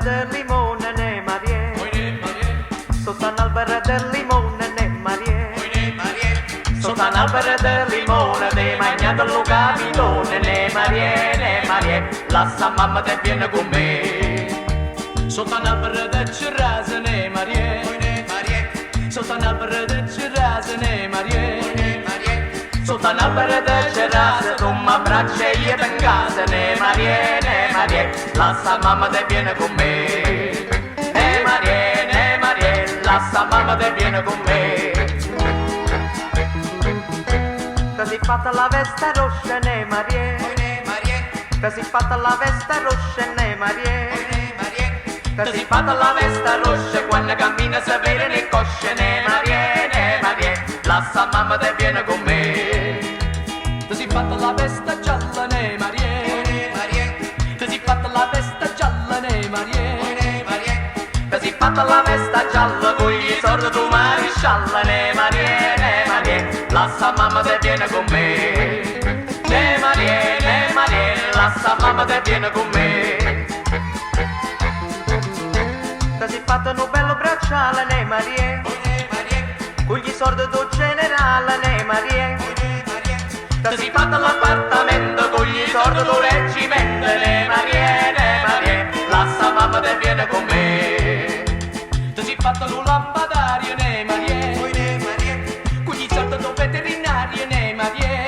del limone ne Marie, sotto un albero del limone ne Marie, sotto un albero del limone de mangiato lo capitone ne Marie, lascia mamma te viene con me. Sotto un albero del cerrato ne Marie, sotto un albero del cerrato ne Marie, sotto un albero del cerrato tu mi abbracci e io in casa ne Marie, lascia mamma te viene con me. Ne Marie, lascia mamma te viene con me. Ti sei fatta la veste rossa ne Marie, ti sei fatta la veste rossa ne Marie, ti sei fatta la veste rossa quando cammina si vede le cosce ne Marie, lascia mamma te viene con me. Ti sei fatta la veste gialla ne Marie, ti sei fatta la veste gialla ne Marie, ti sei fatta la veste gialla con gli sordi tu marescialla ne Marie, lascia mamma te viene con me. Ne Marie, lascia mamma te viene con me. Ti sei fatto un bello bracciale ne Marie, con gli sordi tu generale ne Marie, ti sei fatto l'appartamento con gli sordi tu reggimento ne Marie, lascia mamma te viene con me. Ti sei fatto un lampadario ne Marie, con gli sordi tu veterinario ne Marie,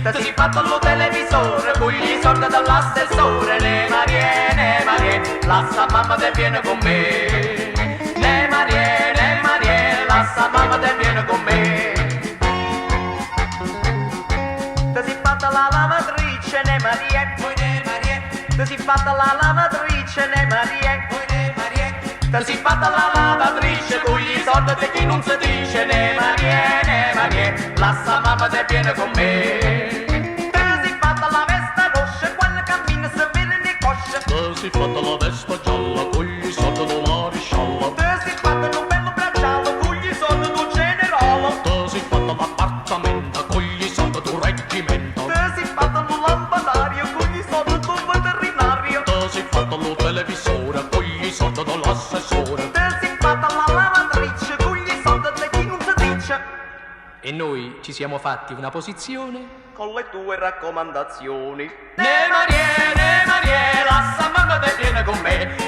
ti sei fatto lo televisore con gli sordi dall'assessore ne Marie, lascia mamma te viene con me. Ne Marie, lascia mamma te viene con me. Ti sei fatta la lavatrice ne Marie, ti sei fatta la lavatrice ne Marie, ti sei fatta la lavatrice con gli soldi di chi non si dice ne Marie, lascia mamma te viene con me. Ti sei fatta la veste rossa quando cammina si vede le cosce, Ti sei fatta la veste gialla con gli soldi del maresciallo, ti sei fatta un bello bracciale con gli soldi del generale, ti sei fatta l'appartamento con gli soldi del reggimento, ti sei fatta un lampadario con gli soldi del veterinario, ti sei fatta lo televisore con gli soldi dell'assessore. ti sei fatta la lavatrice con gli soldi di chi non si dice, E noi ci siamo fatti una posizione. con le tue raccomandazioni. Ne Marie, lascia mamma te viene con me.